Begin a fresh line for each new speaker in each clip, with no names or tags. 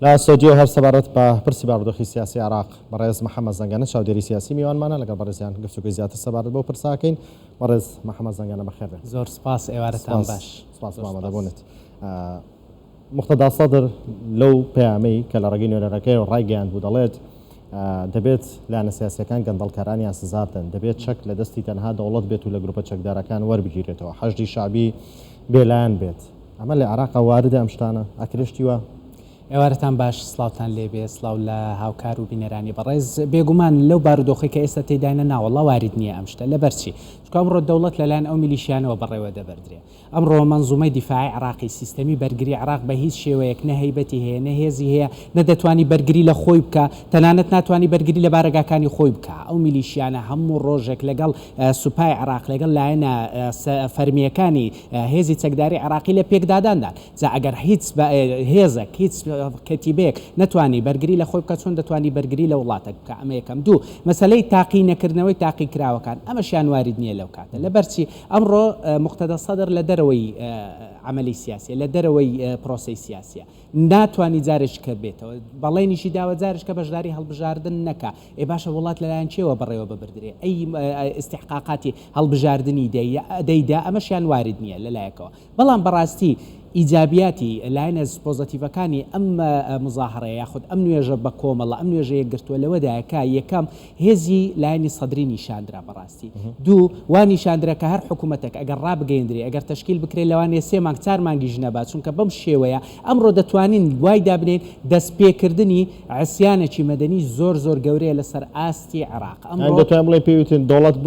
لا استودیو هەر سەبارەت بە پرسی بارودۆخی سیاسی عراق بەڕێز محەممەد زەنگانە چاودێری سیاسی میوانمانە لەگەڵ بەڕێزیان گفتوگوی زیاتر سەبارەت بۆ پرساکەین. بەڕێز محەممەد زەنگانە بەخێر بێت.
زۆر سپاس، ئێوارەتان باش.
سپاس مامەدەبوونت. مقتەدا سەدر لەو پەیامەی کە لە ڕێگەی نوێنەرەکەی و ڕایگەیان بوو دەڵێت دەبێت لایەنە سیاسیەکان گەندەڵکارانیان سزا بدەن، دەبێت چەک لە دەستی تەنها دەوڵەت بێت و لە گروپە چەکدارەکان وەربگیرێتەوە، حەشدی شعبی بێلایەن بێت. ئەمە لە عێراق واردە ئەم شتانە ئاکرێشتیوە؟
ئێوارەتان باش، سڵاوتان لێبێ، سڵاو لە هاوکار و بینەرانی بەڕێز. بێگومان لەو بارودۆخی کە ئێستا تێداینە ناوەڵڵا وارد نییە ئەم شتە. لەبەرچی چونکە ئەمڕۆ دەوڵەت لەلایەن ئەو میلیشیانەوە بەڕێوە دەبەردرێ. ئەمڕۆ مەنزومەی دیفاعی عراقی سیستەمی بەرگری عراق بە هیچ شێوەیەک نە هەیبەتی هەیە، نە هێزی هەیە، نەدەتوانی بەرگری لە خۆی بکە، تەنانەت ناتوانی بەرگری لە بارەگاکانی خۆی بکە. ئەو میلیشیانە هەموو ڕۆژێک لەگەڵ سوپای عراق لەگەڵ لایەنە فەرمیەکانی هێزی چەکداری عراقی لە پێکداداندان. جا ئەگەر هیچ هێزێک هیچ کەتیبەیەک نتوانی بەرگری لە خۆی بکە، چۆن دەتوانی بەرگری لە وڵاتێک بکە؟ ئەمە یەکەم. دوو، مەسەلەی تاقی نەکردنەوەی تاقی کراوەکان، ئەمەشیان وارد نییە لەو کاتە. لەبەرچی ئەمڕۆ مقتەدا سەدر لە دەرەوەی عملی سیاسی، لە دەرەوەی پرۆسی سیاسیە ناتوانی جارش کە بێتەوە، بەڵێنیشی داوە جارش کە بەشداری هەڵبژاردن نەکە. ئێ باشە وڵات لەلایەن چێوە بەڕێوە ببردرێ؟ ئەی ئستحقاقاتی هەڵبژاردننی دەیدا، ئەمەشیان وارد نییە لەلایەکەوە. بەڵام بەڕاستی ئیجابیاتی لایەنە پۆزتیڤەکانی ئەم مزاهرەیە یاخود ئەم نوێژە بە کۆمەڵە ئەم نوێژەیە گرتووە لەوەدایەکە یەکەم هێزی لایەنی سەدری نیشاندرا بەڕاستی. دوو، وا نیشاندرا کە هەر حکوومەتێک ئەگەر ڕابگەیندرێ، ئەگەر تەشکیل بکرێت لەوانەیە 3 مانگ 4 مانگیش نەبات، چونکە بەم شێوەیە ئەمڕۆ دەتوانین وای دابنێن دەستپێکردنی عسیانێکی مەدەنی زۆر زۆر گەورەیە لەسەر ئاستی عراق.
ئەمڕۆ دەتوانین بڵێ پێوتین دەوڵەت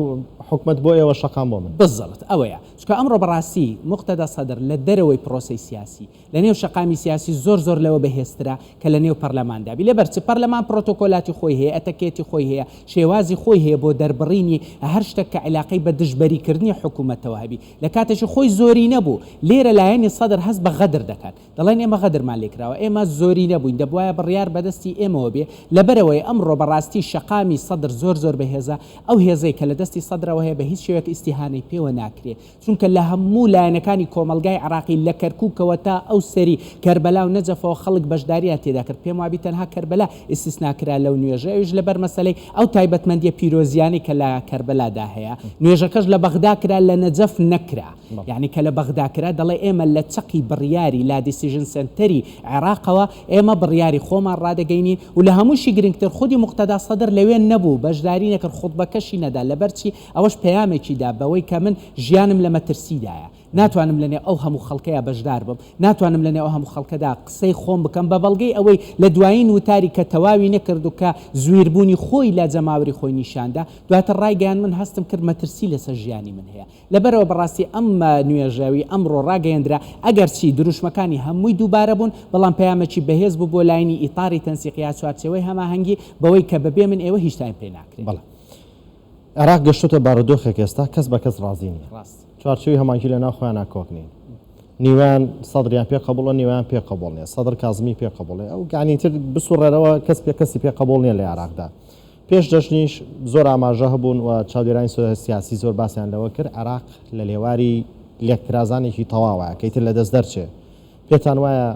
حکومت بۆ ئێوە شەقام بۆ من
بزڵت ئەوەیە. چونکە ئەمڕۆ بەڕاستی مقتەدا سەدر لە دەرەوەی پرۆسی سیاسی لە نێو شەقامی سیاسی زۆر زۆر لەوە بەهێزترا کە لە نێو پەرلەماندابی. لەبەرچ پەرلەمان پرۆتۆکۆلاتی خۆی هەیە، ئەتەکێتی خۆی هەیە، شێوازی خۆی هەیە بۆ دەربڕینی هەر شتێک کە عیلاقەی بە دژبەریکردنی حکوومەتەوە هەبی. لە کاتێکی خۆی زۆری نەبوو. لێرە لایەنی سەدر هەست بە غەدر دەکات، دەڵێن ئێمە غەدرمان لێکراوە، ئێمە زۆری نەبووین، دەبوایە بڕیار بەدەستی ئێمەوە بێ. لەبەرەوەی ئەمڕۆ بەڕاستی شەقامی سەدر زۆر زۆر بەهێزە. ئەو هێزەی کە لە دەستی سەدرەوە هەیە بە هیچ شێوەیەک ئیسیهانەی پێوە ناکرێت، چونکە لە هەموو لایەنەکانی کۆمەلگای عراقی لە کەرکووکەوە تا ئەو سەری کەربەلا و نەجەفەوە خەڵک بەشداریان تێدا کرد. پێم وابی تەنها کەربەلا ئیسtisناکرا لەو نوێژە، ئەویش لەبەر مەسەلەی ئەو تایبەتمەندیە پیرۆزیانی کە لە کەربەلادا هەیە. نوێژەکەش لە بەغدا کرا، لە نەجەف نەکرا. یعنی کە لە بەغدا کرا دەڵێ ئێمە لە چەقی بڕیاری لا دیسیژن سنتەری عێراقەوە ئێمە بڕیاری خۆمان ڕادەگەینین و لە هەمووشی گرنگتر خودی مقتەدا سەدر لەوێ نەبوو، بەشداری نەکرد، خوتبەکەشی نەدا. لەبەرچی ئەوەش پەیامێکی دا بەوەی کە من ژیانم لە مەترسیدایە، ناتوانم لەنێ ئەو هەموو خەڵکەیە بەشدار بم، ناتوانم لەنێ ئەو هەموو خەڵکەدا قسەی خۆم بکەم بە بەڵگەی ئەوەی لە دوایین وتاری کە تەواوی نەکرد و کە زوێربوونی خۆی لە جەماوەری خۆی نیشاندا. دواتر ڕایگەیان من هەستم کرد مەترسی لەسەر ژیانی من هەیە. لەبەرەوە بەڕاستی ئەم نوێژەوی ئەمڕۆ ڕاگەیەندرا ئەگەر چی دروشمەکانی هەمووی دووبارە بوون، بەڵام پەیامێکی بەهێز بوو بۆ لاینی ئیتاری تەنسیقیا چوارچێوەی هەماهەنگی بەوەی کە بەبێ من ئێوە هیچ تایم پێ ناکرێت.
عێراق گەشتوتە بارودۆخێک ئێستا کەس بە کەس ڕازی نییە.
ڕاست
چوارچێوی هەمانکی لە ناو خۆیان ناکۆکنین. نیوان سەدریان پێ قبوڵە، نیوان پێ قبوڵ نییە. سەدر کازمی پێ قبوڵێ، ئەو گانیتر بسوڕێرەوە کەس پێ کەسی پێ قبوڵ نییە لە عێراقدا. پێش دەژنیش زۆر ئاماژە هەبوون و چاودێرانی سیاسی زۆر باسییان لەوە کرد عێراق لە لێواری لێکترازانێکی تەواوە کەیتر لە دەست دەرچێ. پێتان وایە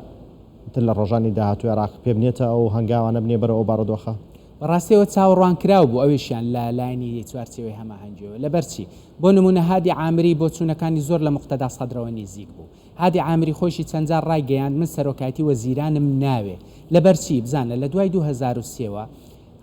تر لە ڕۆژانی داهاتوو عێراق پێ بنێتە ئەو هەنگاوانە بنێ بەرەوە بارودۆخە؟
بەڕاستیەوە چاوەڕوان کراو بوو ئەویشیان لە لایەنی چوارچێوەی هەماهەنگیەوە. لەبەرچی بۆ نمونە هادی عامری بۆ چوونەکانی زۆر لە مقتەدا سەدرەوە نزیک بوو. هادی عامری خۆشی چەندجار ڕایگەیاند من سەرۆکایەتی وەزیرانم ناوێ. لەبەرچی بزانە لە دوای 2003ەوە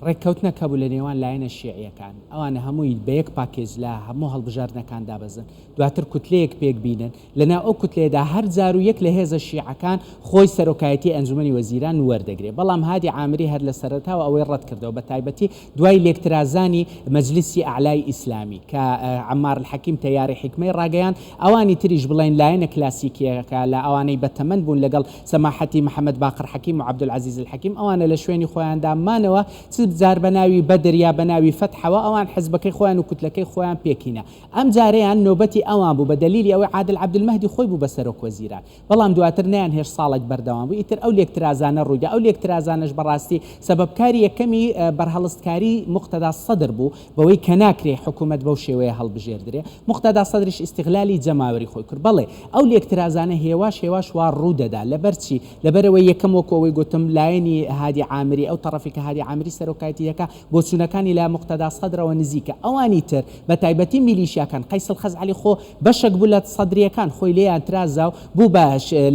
ڕێککەوتنە کەبوو لە نێوان لایەنە شیعیەکان، ئەوانە هەمووی بە یەک پاکێج لە هەموو هەڵبژاردنەکان دابەزن، دواتر کوتلەیەک پێک بینن. لەناو ئەو کوتلێدا هەر جار و یەک لە هێزە شیعەکان خۆی سەرۆکایەتی ئەنجومەنی وەزیران وەردەگرێت. بەڵام هادی عامری هەر لە سەرەتاوە ئەوەی ڕەت کردەوە، بە تایبەتی دوای لێکترازانی مەجلیسی ئەعلای ئیسلامی کە عەمار الحەکیم تەیاری حکمەی ڕاگەیان، ئەوانی تریش بڵێن لایەنە کلاسیکیەکە لە ئەوانەی بەتەمەند بوون لەگەڵ سەماحەتی محەممەد باقر حەکیم و عەبدولعەزیز الحەکیم، ئەوانە لە شوێنی خۆیاندا مانەوە جار بەناوی بەدر یا بەناوی فەتحەوە ئەوان حزبەکەی خۆیان و کوتلەکەی خۆیان پێکینە ئەم جارەیان نۆبەتی ئەوان بوو بە دلیلی ئەوەی عادل عەبدولمەهدی خۆی بوو بە سەرۆک وەزیران بەڵام دواتر نیان هێش ساڵێک بەردەوام بوو ئیتر ئەو لێکترازانە ڕوویدا ئەو لێکترازانەش بەڕاستی سەبەبکاری یەکەمی بەرهەڵستکاری موقتەدا سەدر بوو بەوەی کە ناکرێ حکوومەت بەو شێوەیە هەڵبژێردرێ موقتەدا سەدریش ئیستیغلالی جەماوەری خۆی کرد بەڵێ ئەو لێکترازانە هێواش وا ڕوودەدا لەبەرچی لەبەرەوەی یەکەم وەکەوەی گوتم لایەنی هادی عامری ئەو تەڕەفی کە هادی عامری سەرۆکایەتی یەکە بۆ چوونەکانی لا موقتەدا سەدرەوە نزیکە ئەوانی تر بە تایبەتی میلیشیاکان قەیس الخەزعەلی خۆ بەشێک بوو لە سەدریەکان خۆی لێیان ترازاو بوو بە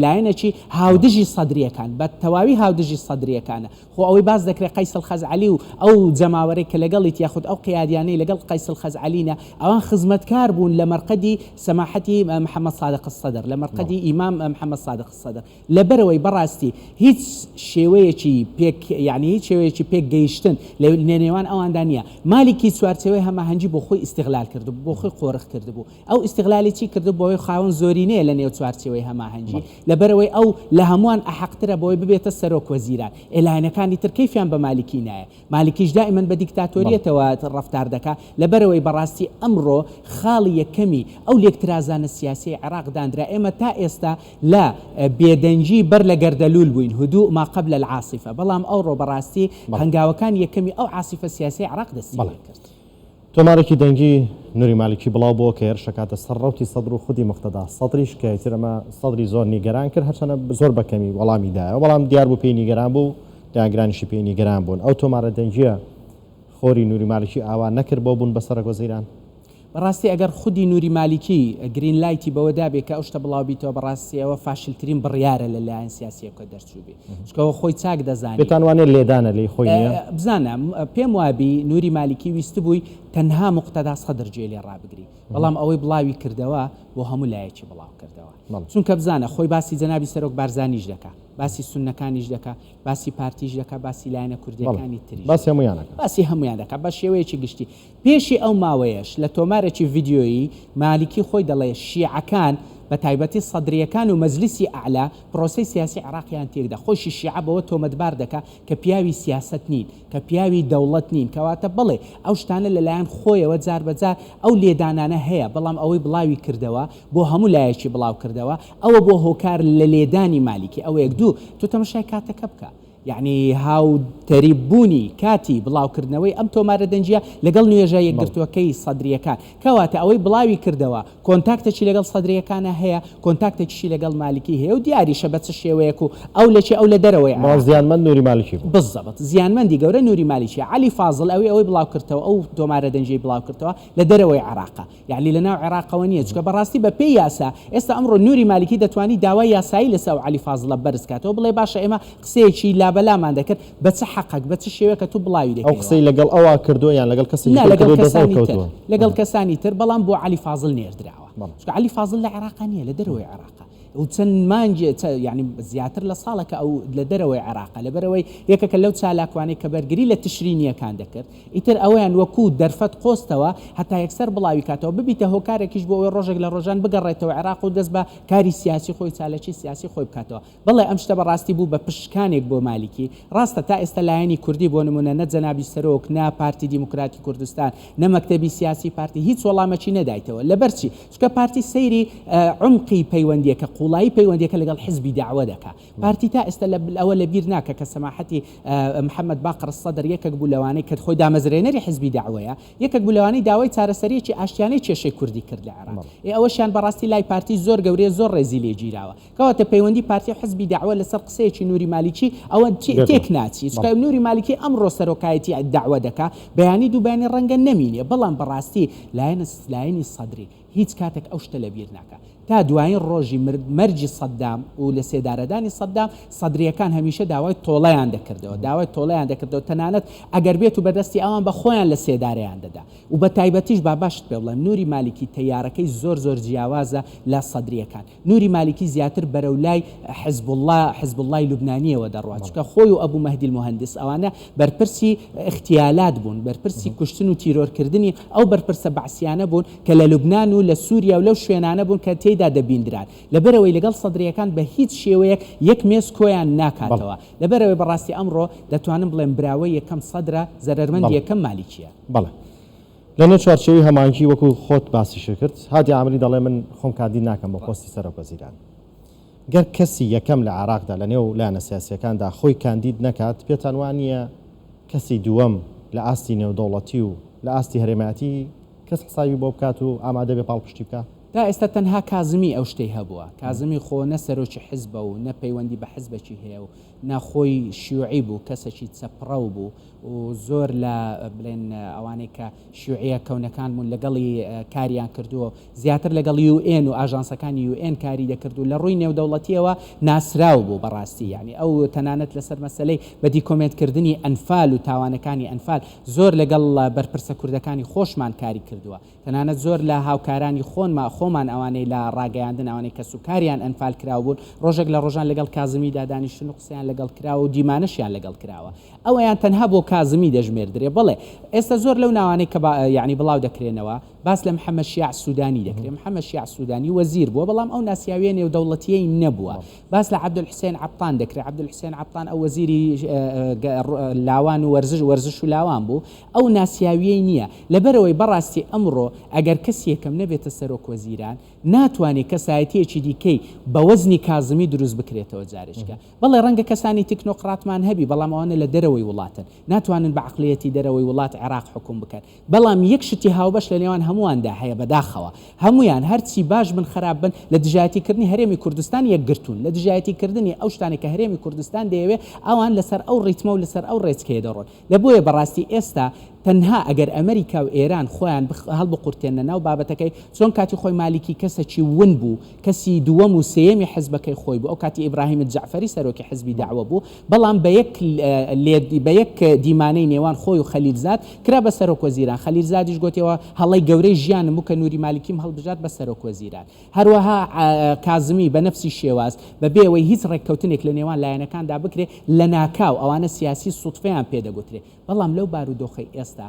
لایەنێکی هاودژی سەدریەکان بە تەواوی هاودژی سەدریەکانە خۆ ئەوەی باز دەکرێت قەیس الخەزعەلی و ئەو جەماوەرەی کە لەگەڵیت یاخود ئەو قیادیانەی لەگەڵ قەیس الخەزعەلینە ئەوان خزمەتکار بوون لە مەرقەدی سەماحەتی محەممەد صادق السەدر لە مەرقەدی ئیمام محەممەد صادق السەدر لەبەرەوەی بەڕاستی هیچ شێوەیەکی پێک یعنی هیچ شێوەیەکی پێک گەیشتن لە نێوان ئەواندا نییە مالیکی چوارچەوەی هەماهەنگی بۆ خۆی ئیستیغلال کردو بۆ خۆی قۆرخ کردبوو ئەو ئیستیغلالی چی کردو بۆی خاوەن زۆرینەیە لە نێو چوارچەوەی هەماهەنگی لەبەرەوەی ئەو لە هەمووان ئەحەقترە بۆی ببێتە سەرۆک وەزیران ئێلانەکانی تر کەیفیان بە مالیکی نایە مالیکیش دائیمەن بە دیکتاتۆریەتەوە ڕەفتار دەکات لەبەرەوەی بەڕاستی ئەمڕۆ خاڵی یەکەمی ئەو لێکترازانە سیاسی عێراق دانرا ئێمە تا ئێستا لە بێدەنجی بەر لە گەردەلول بووین هدوء ما قبل العاصفة بەڵام ئەوڕۆ بەڕاستی هەنگاوەکان یەکەمی ئەو عاصفە سیاسی عێراق دەستی کرد
تۆمارێکی دەنگی نوری مالیکی بڵاو بۆ کە هێرشەکاتە سەر ڕەوتی سەدر و خودی مقتەدا سەدریش کە ئیترەمە سەدری زۆر نیگەران کرد هەرچەنە زۆر بەکەمی وەڵامی دایە بەڵام دیار بوو پێی نیگەران بوو داگرانیشی پێی نیگەران بوون ئەو تۆمارە دەنگیە خۆری نوری مالیکی ئاوا نەکرد بۆ بوون بە سەرۆک وەزیران
بەڕاستی ئەگەر خودی نوری مالیکی گرین لایتی بەوە دابێت کە ئەو شتە بڵاو بیتەوە بەڕاستی ئەوە فاشلترین بڕیارە لەلایەن سیاسیەکە دەرچوو بێ چکەوە خۆی چاک دەزانێت
بتانوانێت لێدانە لێی خۆی نییە
بزانە پێم وابی نوری مالیکی ویست بووی تەنها موقتەدا سەدر جێ لێ ڕابگری بەڵام ئەوەی بڵاوی کردەوە بۆ هەموو لایەکی بڵاو کردەوە چونکە بزانە خۆی باسی جەنابی سەرۆک بارزانیش دەکات باسی سونەکانیش دەکات باسی پارتیش دەکات باسی لایەنە کوردیەکانی تریش باسی هەمویان دەکات بە شێوەیەکی گشتی پێشی ئەو ماوەیەش لە تۆمارێکی ڤیددیۆیی مالیکی خۆی دەڵێ شیعەکان بە تایبەتی سەدریەکان و مەجلیسی ئەعلا پرۆسەی سیاسی عێراقیان تێکدا خۆشی شیعە بەوە تۆمەتبار دەکات کە پیاوی سیاست نین کە پیاوی دەوڵەت نین کەواتە بڵێ ئەو شتانە لەلایەن خۆیەوە جار بەجار ئەو لێدانانە هەیە بەڵام ئەوەی بڵاوی کردەوە بۆ هەموو لایەکی بڵاو کردەوە ئەوە بۆ هۆکار لە لێدانی مالیکی ئەوە یەک دوو تۆ تەماشای کاتەکە بکە یعنی هاو تەریببوونی کاتی بڵاوکردنەوەی ئەم تۆمارە دەنجە لەگەڵ نوێژە یەکگرتووەکەی سەدریەکان کەواتە ئەوەی بڵاوی کردەوە کۆنتاکتێکی لەگەڵ سەدریەکانە هەیە کۆنتاکتێکیشی لەگەڵ مالیکی هەیە و دیاریشە بە چ شێوەیەک و ئەو لەچێ ئەو لە دەرەوەی
زیانمەند نوری مالیکی
بزەبت زیانمەندی گەورە نوری مالیکی علی فازڵ ئەوەی بڵاو کردەوە ئەو تۆمارە دەنجەی بڵاو کردەوە لە دەرەوەی عێراقا یعنی لەناو عێراقەوە نییە چکە بەڕاستی بە پێی یاسا ئێستا ئەمڕۆ نوری مالیکی دەتوانی داوای یاسایی لەسەر علی فازڵە بەرز کاتەوە بڵێ باشە ئێمە قسەیەکی لابەلامان دەکرد بە چه حەقك بە چ شێوەیە کە تو بڵاوی دەکەی
ئەو قسەی لەگەڵ ئەوە کردو یان لەگەڵ کەسی
لەگەڵ کەسانی تر بەڵام بۆ علی فازڵ نێردراوە چکە علی فازڵ لە عێراق نییە لە دەرەوەی عێراقا و چەند مانجێ یعنی زیاتر لە ساڵەکە ئەو لە دەرەوەی عێراقا لەبەرەوەی یەکەکە لەو چالاکوانەی کە بەرگری لە تشرینیەکان دەکرد ئیتر ئەویان وەکو دەرفەت قۆستەوە هەتا یەکسەر بڵاوی کاتەوە ببیتە هۆکارێکیش بۆ ئەوەی ڕۆژێک لە ڕۆژان بگەڕێتەوە عێراق و دەست بە کاری سیاسی خۆی چالەکی سیاسی خۆی بکاتەوە بڵێ ئەم شتە بەڕاستی بوو بە پشکانێک بۆ مالیکی ڕاستە تا ئێستا لایەنی کوردی بۆ نمونە نە جەنابی سەرۆک نا پارتی دیموکراتی کوردستان نە مەکتەبی سیاسی پارتی هیچ وەڵامەکی نەدایتەوە لەبەرچی چکە پارتی سەیری عمقی پەیوەندیەکە قوڵایی پەیوەندیەکە لەگەڵ حزبی داوە دەکات پارتی تا ئێستا ئەوە لە بیر ناکە کە سەماحەتی محەممەد باقر السەدر یەکێک بوو لەوانەی کە خۆی دامەزرێنەری حزبی داوەیە یەکێک بوو لەوانەی داوای چارەسەریەکی ئاشتیانەی کێشەی کوردی کرد لە عێراق ئەوەشیان بەڕاستی لای پارتی زۆر گەورەیە زۆر ڕێزی لێ گیراوە کەواتە پەیوەندی پارتی حزبی داوە لەسەر قسەیەکی نوری مالیکی ئەوە تێک ناچی چکە نوری مالیکی ئەمڕۆ سەرۆکایەتی داوە دەکات بەیانی دووبیانی ڕەنگە نەمینێ بەڵام بەڕاستی لایەنی سەدری هیچ کاتێک ئەو شتە لە بیر ناکات تا دوایین ڕۆژی مەرجی سەدام و لە سێدارەدانی سەدام سەدریەکان هەمیشە داوای تۆڵەیان دەکردەوە تەنانەت ئەگەر بێت و بەدەستی ئەوان بە خۆیان لە سێدارەیان دەدا و بە تایبەتیش باشت پێ بڵێم نوری مالیکی تەیارەکەی زۆر جیاوازە لە سەدریەکان نوری مالیکی زیاتر بەرەولای حزب اللهی لوبنانیەوە دەڕوات چکە خۆی و ئەبوو مەهدی المهندس ئەوانە بەرپرسی اختیالات بوون بەرپرسی کوشتن و تیرۆرکردنی ئەو بەرپرسە بەعسیانە بوون کە لە لوبنان و لە سووریا و لەو شوێنانە بوون کە تێیدا دەبیندران لەبەرەوەی لەگەڵ سەدرەکان بە هیچ شێوەیەک یەک مێز کۆیان ناکاتەوە لەبەرەوەی بەڕاستی ئەمڕۆ دەتوانم بڵێم براوەی یەکەم سەدرە زەرمەندی یەکەم مالیکیە
بەڵێ لەنێ چوارچێوی هەمانکی وەکو خۆت باسیشە کرد هادی ئامری دەڵێ من خۆم کاندید ناکەم بە پۆستی سەرۆکوەزیران گەر کەسی یەکەم لە عێراقدا لە نێو لایەنە سیاسیەکاندا خۆی کاندید نەکات پێتان وانە کەسی دووەم لە ئاستی نێودەوڵەتی و لە ئاستی هەرێمەتی کەس حسابی بۆ بکات و ئامادە بێ پاڵپشتی بکات
تا ئێستا تەنها کازمی ئەو شتەی هەبووە کازمی خۆ نە سەرۆکی حزبە و نە پەیوەندی بە حزبێکی هەیە و ناخۆی شیوعی بوو کەسێکی چەپڕە بوو و زۆر لە بڵێن ئەوانەی کە شیوعیە کەونەکانمون لەگەڵی کاریان کردووە زیاتر لەگەڵ UN و ئاژانسەکانی UN کاری دەکردو لە ڕووی نێودەوڵەتیەوە ناسرااو بوو بەڕاستی یعنی ئەو تەنانەت لەسەر مەسلەی بە دیکۆمنتکردنی ئەنفال و تاوانەکانی ئەنفال زۆر لەگەڵ بەرپرسە کوردەکانی خۆشمان کاری کردووە تەنانەت زۆر لە هاوکارانی خۆمان ئەوانەی لە ڕاگەیاندن ئەوانەی کە سوکاریان ئەنفال کراو بوون ڕۆژێک لە ڕۆژان لەگەڵ کازمی دادانیشتن و قسەیان لەگەڵ کراوە و دیمانەشیان لەگەڵ کراوە ئەوەیان تەنها بۆ کازمی دەژمێردرێ بڵێ ئێستا زۆر لەو ناوانەی کە یعنی بڵاو دەکرێنەوە باس لە محەممەد شیع سوودانی دەکرێت محەممەد شیع سوودانی وەزیر بووە بەڵام ئەو ناسیاویە نێودەوڵەتیەی نەبووە باس لە عەبدولحوسێن عەبتان دەکرێت عەبدولحوسێن عەبتان ئەو وەزیری لاوان و وەرزش و لاوان بوو ئەو ناسیاویەی نییە لەبەرەوەی بەڕاستی ئەمڕۆ ئەگەر کەس یەکەم نەبێتە سەرۆک وەزیران ناتوانێت کەسایەتیەکی دیکەی بە وەزنی کازمی دروست بکرێتەوە جارێشکە بەڵێ ڕەنگە کەسانی تکنۆقراتمان هەبی بەڵام ئەوانە لە دەرەوەی وڵاتن ناتوانن بە عقلەتی دەرەوەی وڵات عێراق حکوم بکەن بەڵام یەک شتی هاوبەش لە نێوان هەموواندا هەیە بەداخەوە هەمویان هەرچی باش بن خراپ بن لە دژایەتیکردنی هەرێمی کوردستان یەکگرتوون لە دژایەتیکردنی ئەو شتانی کە هەرێمی کوردستان دەیەوێت ئەوان لەسەر ئەو ڕیتمە و لەسەر ئەو ڕێچکەیە دەڕۆن لەبۆیە بەڕاستی ئێستا تەنها ئەگەر ئەمریکا و ئێران خۆیان هەڵبقورتێنە ناو بابەتەکەی چۆن کاتی خۆی مالیکی کەسێکی ون بوو کەسی دووەم و سێیەمی حزبەکەی خۆی بوو ئەو کاتی ئیبراهیم جعفەری سەرۆکی حزبی داوە بوو بەڵام بە یەک دیمانەی نێوان خۆی و خەلیلزاد کرا بە سەرۆک وەزیران خەلیلزادیش گوتەوە هەڵی گەورەی ژیانم بوو کە نوری مالیکیم هەڵبژات بە سەرۆک وەزیران هەروەها کازمی بە نەفسی شێواز بەبێەوەی هیچ ڕێککەوتنێک لە نێوان لایەنەکاندا بکرێ لە ناکاو ئەوانە سیاسی سوتفیان پێدەگوترێ بەڵام لەو بارودۆخەی ئێستا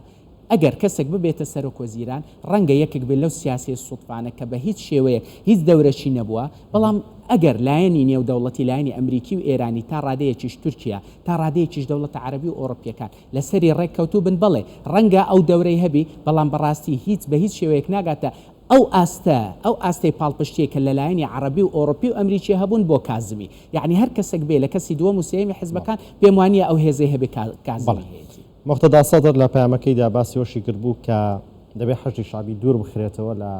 ئەگەر کەسێک ببێتە سەرۆک وەزیران ڕەنگە یەکێک بێت لەو سیاسی سوتفانە کە بە هیچ شێوەیە هیچ دەورەشی نەبووە بەڵام ئەگەر لایەنی نێودەوڵەتی لایەنی ئەمریکی و ئێرانی تا ڕادەیەکیش تورکیا تا ڕادەیەکیش دەوڵەتە عەرەبی و ئۆڕۆپیەکان لەسەری ڕێککەوتوو بن بڵێ ڕەنگە ئەو دەورەی هەبی بەڵام بەڕاستی هیچ بە هیچ شێوەیەک ناگاتە ئەو ئاستەی پاڵپشتیە کە لە لایەنی عەرەبی و ئۆڕۆپی و ئەمریکی هەبوون بۆ کازمی یعنی هەر کەسێک بێ لە کەسی دووەم و سێیەمی حیزبەکان پێم وانییە ئەو هێزەی هەبێ کازمی
مقتەدا سەدر لە پەیامەکەیدا باسی وەشی کرد بوو کە دەبێت حەشی شعبی دوور بخرێتەوە لە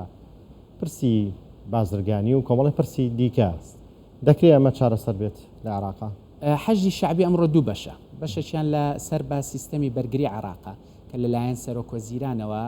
پرسی بازرگانی و کۆمەڵی پرسی دیکە دەکرێت ئەمە چارەسەر بێت لە عێراقا
حەجی شعبی ئەمڕۆ دوو بەشەکیان لە سەر با سیستەمی بەرگری عێراقا کە لەلایەن سەرۆک وەزیرانەوە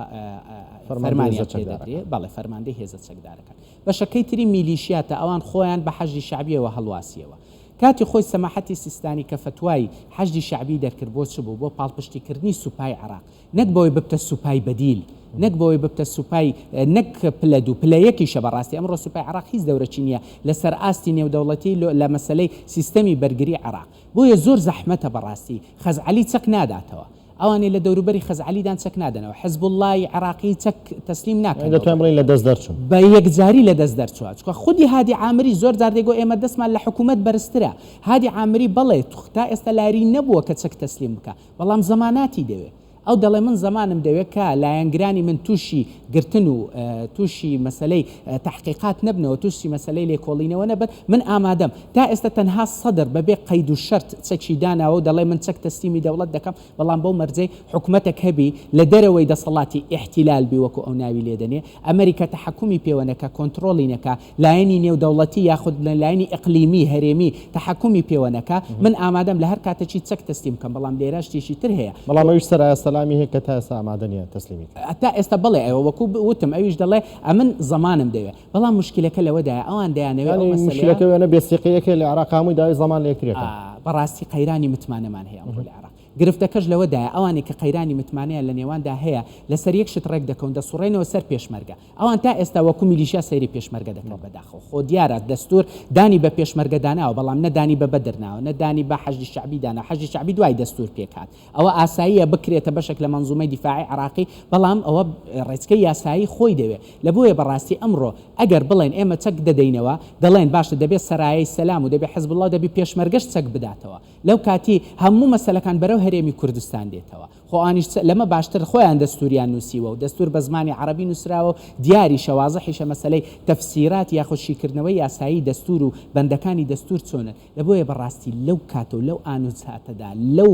فەرمانیان پێدەدرێت بەڵێ فەرماندەی هێزە چەکدارەکان بەشەکەی تری میلیشیاتە ئەوان خۆیان بە حەجی شعبیەوە هەڵواسیەوە کاتی خۆی سەماحەتی سیستانی کە فتوای حەجی شعبی دەرکرد بۆ چ بوو بۆ پاڵپشتیکردنی سوپای عێراق نەک بۆی ببتە سوپای بەدیل نەک بۆی ببتە سوپای نەک پلە دوو پلەیەکیشە بەڕاستی ئەمڕۆ سوپای عێراق هیچ دەورەچی نییە لەسەر ئاستی نێودەوڵەتی لە مەسەلەی سیستەمی بەرگری عێراق بۆیە زۆر زەحمەتە بەڕاستی خەزعەلی چەک ناداتەوە ئەوانەی لە دەوروبەری خەزعەلیدان چەک نادەنەوە حزب الله عێراقی چەک تەسلیم ناکەن
دەتوانین بڵین لە دەست دەرچوون
بە یەکجاری لە دەست دەرچووە چکە خودی هادی عامری زۆر جار دەیگۆ ئێمە دەستمان لە حکوومەت بەرزترە هادی عامری بەڵێ تا ئێستا لاری نەبووە کە چەک تەسلیم بکە بەڵام زەماناتی دەوێت ئەو دەڵێ من زمانم دەوێت کە لایەنگرانی من تووشی گرتن و تووشی مەسلەی تحقیقات نەبنەوە تووشی مەسلەی لێکۆڵینەوە نەبن من ئامادەم تا ئێستا تەنها سەدر بەبێ قەید و شەرت چەکی داناوە و دەڵێ من چەک تەسلیمی دەوڵەت دەکەم بەڵام بەو مەرجەی حکوومەتێک هەبی لە دەرەوەی دەسەڵاتی احتیلال بی وەکو ئەو ناوی لێدەنێ ئەمریکا تحکومی پێوەنەکە کۆنتڕۆڵینەکە لایەنی نێودەوڵەتی یاخود لە لایەنی ئیقلیمی هەرێمی تحکومی پێوەنەکە من ئامادەم لە هەر کاتێکی چەک تەسلیم بکەم بەڵام لێرە شتێکی تر هەیە
بەڵام ئەویش سەرایە سەلامی هەیە کە تا ئێستا ئامادە نییە تەسلیمی
تا ئێستا بڵێ ئەوە وەکو وتم ئەویش دەڵێ ئەمن زمانم دەوێت بەڵام مشکلەکە لەوەدایە ئەوان دەیانەوێت
مشکلەکە وێنە بێسیقیەکە لە عێراق هەمووی داوای زەمان لێکرێتە
بەڕاستی قەیرانی متمانەمان هەیە ئەمڕۆ لە عێراق گرفتەکەش لەوەدایە ئەوانێک کە قەیرانی متمانەیە لە نێواندا هەیە لەسەر یەک شت ڕێک دەکەون دەسوڕێنەوە سەر پێشمەرگە ئەوان تا ئێستا وەکو میلیشیا سەیری پێشمەرگە دەکەن بەداخەوە خۆ دیارە دەستور دانی بە پێشمەرگەداناوە بەڵام نەدانی بە بەدرناوە نەدانی بە حەشی شعبی دانا حەشی شعبی دوای دەستور پێکات ئەوە ئاساییە بکرێتە بەشێک لە منزومەی دیفاعی عراقی بەڵام ئەوە ڕێچکەی یاسایی خۆی دەوێت لە بۆیە بەڕاستی ئەمڕۆ ئەگەر بڵێن ئێمە چەک دەدەینەوە دەڵێن باشە دەبێت سەرایەی سەلام و دەبێت حزب الله دەبێت پێشمەرگەش چەک بداتەوە لەو کاتی هەموو مەسەلەکان بەرەو هەرێمی کوردستان دێتەوە خۆ ئانیش لەمە باشتر خۆیان دەستوریان نووسیوە و دەستور بە زمانی عەرەبی نووسراوە و دیاری شەوازەحیشە مەسەلەی تەفسیرات یاخود شیکردنەوەی یاسایی دەستور و بەندەکانی دەستور چۆنن لە بۆیە بەڕاستی لەو کاتە و لەو ئان و ساتەدا لەو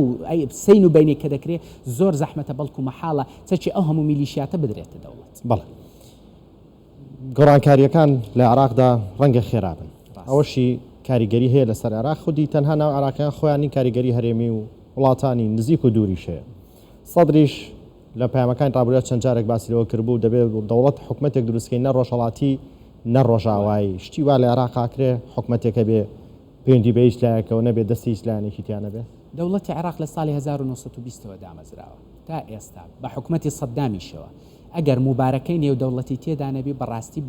سین و بینێک کە دەکرێت زۆر زەحمەتە بەڵکو مەحاڵە چەکی ئەو هەموو میلیشیاتە بدرێتە دەوڵەت
بەڵێ گۆڕانکاریەکان لە عراقدا ڕەنگە خێرابن ئەوەشی کاریگەری هەیە لەسەر عراق خودی تەنها ناو عراقیان خۆیانی کاریگەری هەرێمی و وڵاتانی نزیک و دووریشەیە سەدریش لە پامەکان ڕابرات چەند جارێک باسیەوە کردبوو دەبێت دەوڵەت حکومەتێک دروستکەی نە ڕۆژهەڵاتی نە ڕۆژاوایی شتی وا لە عراقاکرێ حکومەتێکە بێ پەیوەندی بە ئیسلامەکەەوە نەبێت دەستی ئیسلامێکی تیانە بێت
دەوڵەتی عراق لە ساڵی 1920ەوە دامەزراوە تا ئێستا بە حکومەتی سەدامیشەوە ئەگەر مبارەکەی نێودەوڵەتی تێدا نەبی بەڕاستی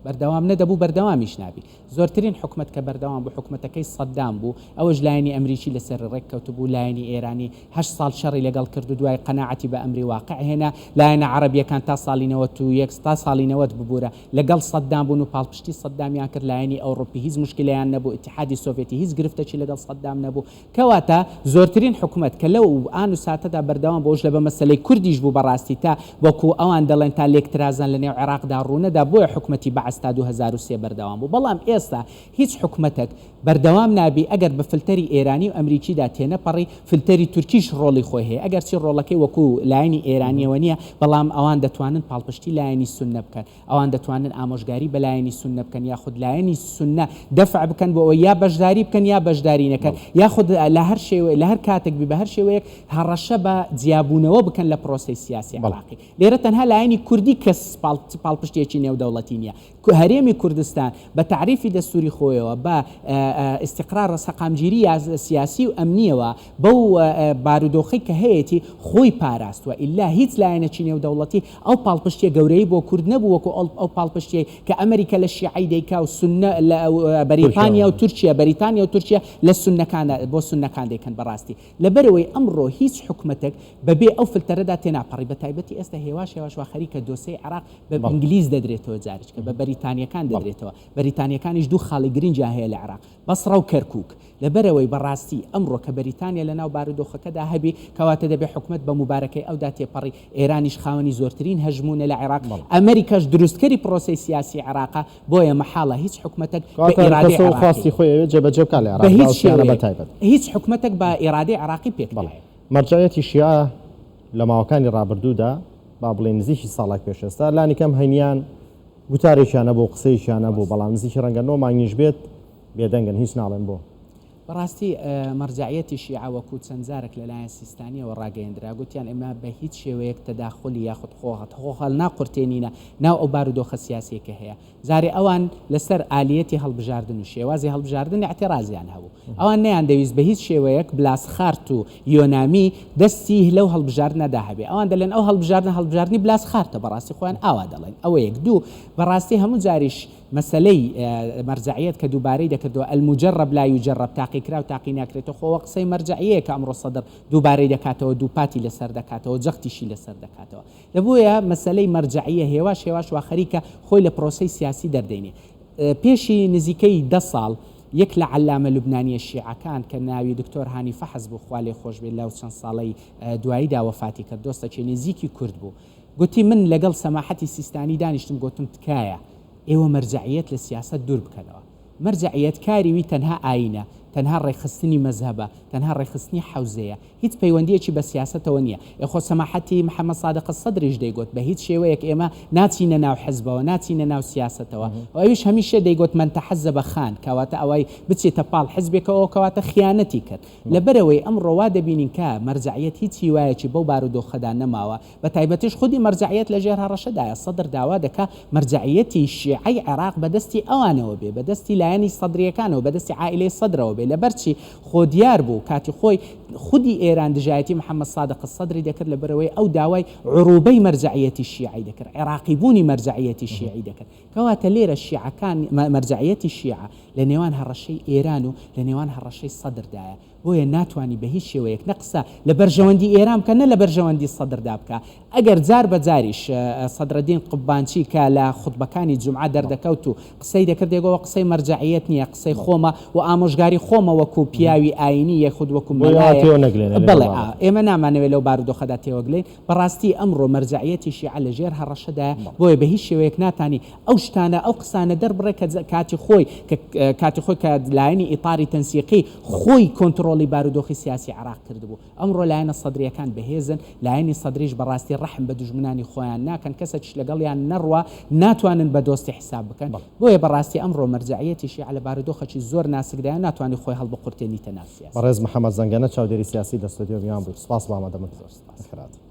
بەردەوام نەدەبوو بەردەوامیش نابی زۆرترین حکومت کە بەردەوام بوو حکومەتەکەی سەدام بوو ئەوەش لایەنی ئەمریکی لەسەر ڕێک کەوتبوو لایەنی ئێرانی 8 ساڵ شەڕی لەگەڵ کرد و دوای قەناعەتی بە ئەمری واقع هێنا لایەنە عەرەبیەکان تا ساڵی 91 تا ساڵی 90 ببوورە لەگەڵ سەدام بوون و پاڵپشتی سەدامیان کرد لایەنی ئەوڕۆپی هیچ مشکلیان نەبوو ئیتیحادی سۆڤێتی هیچ گرفتەی لەگەڵ سەدام نەبوو کەواتە زۆرترین حکومت کە لەو ئان و ساتەدا بەردەوام بۆش لە بە مەسەلەی کوردیش بوو بەڕاستی تا وەکو ئەوان دەڵێن تا لێکترازان لە نێو عێراقدا ڕوونەدا بۆیە حکومەتی بەعەس تا 2003 بەردەوام بوو بەڵام ئێستا هیچ حکومەتێک بەردەوام نابی ئەگەر بە فلتەری ئێرانی و ئەمریکیدا تێنەپەڕی فلتەری تورکیش ڕۆڵی خۆی هەیە ئەگەر چی ڕۆڵەکەی وەکو لایەنی ئێرانیەوە نییە بەڵام ئەوان دەتوانن پاڵپشتی لایەنی سونە بکەن ئەوان دەتوانن ئامۆژگاری بە لایەنی سونە بکەن یاخود لایەنی سونە دەفع بکەن بۆ ئەوە یا بەشداری بکەن یا بەشداری نەکەن یاخود لە هەر شێوەیە لە هەر کاتێک بە هەر شێوەیەک هەڕەشە بە جیابوونەوە بکەن لە پرۆسەی سیاسی عێراقی لێرە تەنها لایەنی کوردی کەس پاڵپشتێکی نێودەوڵەتی نییە هەرێمی کوردستان بە تعریفی دەستوری خۆیەوە بە استقرار سەقامگیری سیاسی و ئەمنیەوە بەو بارودۆخی کە هەیەی خۆی پاراستووە ئیلا هیچ لایەنێکی نێودەوڵەتی ئەو پاڵپشتیە گەورەی بۆ کورد نەبوو وەکو ئەو پاڵپشتی کە ئەمریکا لە شیعی دەیکا و سونە لە بەریتانیا و تورکیا بەریتانیا و تورکیا لە سونەکان بۆ سونەکان دەیکەن بەڕاستی لەبەرەوەی ئەمڕۆ هیچ حکومەتێک بەبێ ئەو فلتەرەدا تێناپەڕی بە تایبەتی ئێستا هێواش وا خەریکە دۆسەی عراق بە ئینگلیز دەدرێتەوە جارێککە بە بەریتانیەکان دەدرێتەوە بەریتانیەکانیش دوو خاڵی گرنگیان هەیە لە عراق بەسڕە و کەرکووک لەبەرەوەی بەڕاستی ئەمڕۆ کە بەریتانیا لە ناو بارودۆخەکەدا هەبی کەواتە دەبێت حکومت بە مبارەکەی ئەودا تێپەڕی ئێرانیش خاوەنی زۆرترین هەژمونە لە عێراق ئەمریکاش دروستکەری پرۆسەی سیاسی عێراقا بۆیە مەحاڵە هیچ حکومەتێک بە ئیرادەی
خاصی خۆی جێبەجێ بکات لە عێراق
هیچ حکومەتێک بە ئیرادەی عێراقی پێک
مەرجعیەتی شیعە لە ماوەکانی ڕابردوودا با بڵێن نزیکی ساڵێک پێش ئێستا لانی کەم هەینیان گوتارێکیانە بۆ قسەیشیانە بوو بەڵام نزیکی ڕەنگە 9 مانگیش بێت بێدەنگن هیچ ناڵێن بۆ
بەڕاستی مەرجعیەتی شیعە وەکو چەند جارێک لەلایەن سیستانیەوە ڕاگەیەندرا گوتیان ئێمە بە هیچ شێوەیەک تەداخلی یاخود خۆخەڵ ناقورتێنینە ناو ئەو بارودۆخە سیاسیەکە هەیە جارێ ئەوان لەسەر ئالەتی هەڵبژاردن و شێوازی هەڵبژاردن اعتیرازیان هەبوو ئەوان نەیان دەویست بە هیچ شێوەیەک بلاسخارت و یۆنامی دەستی لەو هەڵبژاردنەدا هەبێ ئەوان دەڵێن ئەو هەڵبژاردنی بلاسخارتە بەڕاستی خۆیان ئاوا دەڵێن ئەوە یەک دوو بەڕاستی هەموو جاریش مەسلەی مەرجعیەت کە دووبارەی دەکردەوە المجرب لا يجرب تاقیکرا و تاقی ناکرێتەوە خۆوە قسەی مەرجعیەیە کە ئەمڕۆ سەدر دووبارەی دەکاتەوە دووپاتی لەسەر دەکاتەوە جەختیشی لەسەر دەکاتەوە لەبوویە مەسلەی مەرجعیە هێواش وا خەریکە خۆی لە پرۆسەی سیاسی دەردێنێ پێشی نزیکەی 10 ساڵ یەک لە علامە لوبنانیە شیعەکان کە ناوی دکتۆر هانی فەحز بوو خوا لێ خۆش بێت لەو چەند ساڵەی دواییدا وەفاتی کرد دۆستەکی نزیکی کورد بوو گوتی من لەگەڵ سەماحەتی سیستانی دانیشتم گوتم تکایە ئێوە مەرجعیەت لە سیاست دوور بکەنەوە مەرجعیەت کاریوی تەنها ئاینە تەنها ڕێخستنی مەذهبە تەنها ڕێخستنی حوزەیە هیچ پەیوەندیەکی بە سیاستەوە نییە یخۆ سەماحەتی محەممەد صادق سەدریش دەیگوت بە هیچ شێوەیەک ئێمە ناچینە ناو حزبەوە ناچینە ناو سیاستەوە ئەویش هەمیشە دەیگوت من تەحەزە بە خان کەواتە ئەوەی بچێتە پاڵ حزبێکەوە کەواتە خیانەتی کرد لەبەرەوەی ئەم ڕۆوا دەبینین کە مەرجعیەت هیچ هیوایەکی بەو بارودۆخەدا نەماوە بە تایبەتیش خودی مەرجعیەت لە ژێر هەڕەشەدایە سەدر داوا دەکا مەرجعیەتی شیعەی عێراق بەدەستی ئەوانەوە بێ بەدەستی لایەنی سەدریەکانەوە بەدەستی عائیلەی سەدرەوە بێ بێ لەبەرچی خۆ دیار بوو کاتی خۆی خودی ئێران دژایەتی محەممەد سادق السەدری دەکرد لە بەرەوەی ئەو داوای عروبەی مەرجعیەتی شیعی دەکرد عێراقی بوونی مەرجعیەتی شیعی دەکرد کەواتە لێرە شیعەکان مەرجعیەتی شیعە لە نێوان هەڕەشەی ئێران و لە نێوان هەڕەشەی سەدردایە بۆیە ناتوانانی بە هیچ شێوەیەک نەقسە لە بەرژەوەندی ئێران بکە نە لە بەرژەوەندی سەدردا بکە ئەگەر جار بە جاریش سەدرەدین قوبانچی کە لە خوتبەکانی جومعە دەردەکەوت و قسەی دەکرد دێگەوە قسەی مەرجعیەت نییە قسەی خۆمە و ئامۆژگاری خۆمە وەکو پیاوی ئاینی یەخود وەکو بڵێ ئێمە نامانەوێت لەو بارودۆخەدا تێوەگلین بەڕاستی ئەمڕۆ مەرجعیەتی شیعە لە ژێر هەڕەشەدا بۆیە بە هیچ شێوەیەک ناتانی ئەو شتانە ئەو قسانە دەربڕێ کە کاتی خۆی کە لایەنی ئیطاری تەنسیقی خۆی کۆنتڕۆلی بارودۆخی سیاسی عراق کردبوو ئەمڕۆ لایەنە سەدریەکان بەهێزن لایەنی سەدریش بەڕاستی ڕەحم بە دوژمنانی خۆیان ناکەن کەسێکش لەگەڵیان نەڕوە ناتوانن بە دۆستی حساب بکەن بۆیە بەڕاستی ئەمڕۆ مەرجعیەتی شیعە لە بارودۆخەکی زۆر ناسکدایە ناتوانانی خۆی هەڵبقورتێنیتە ناو سیاسی.
بەڕێز محەممەد زەنگەنە چاودێری سیاسی لە ستۆدیۆ میوان بوو. سپاس بە ئامادەبوونت.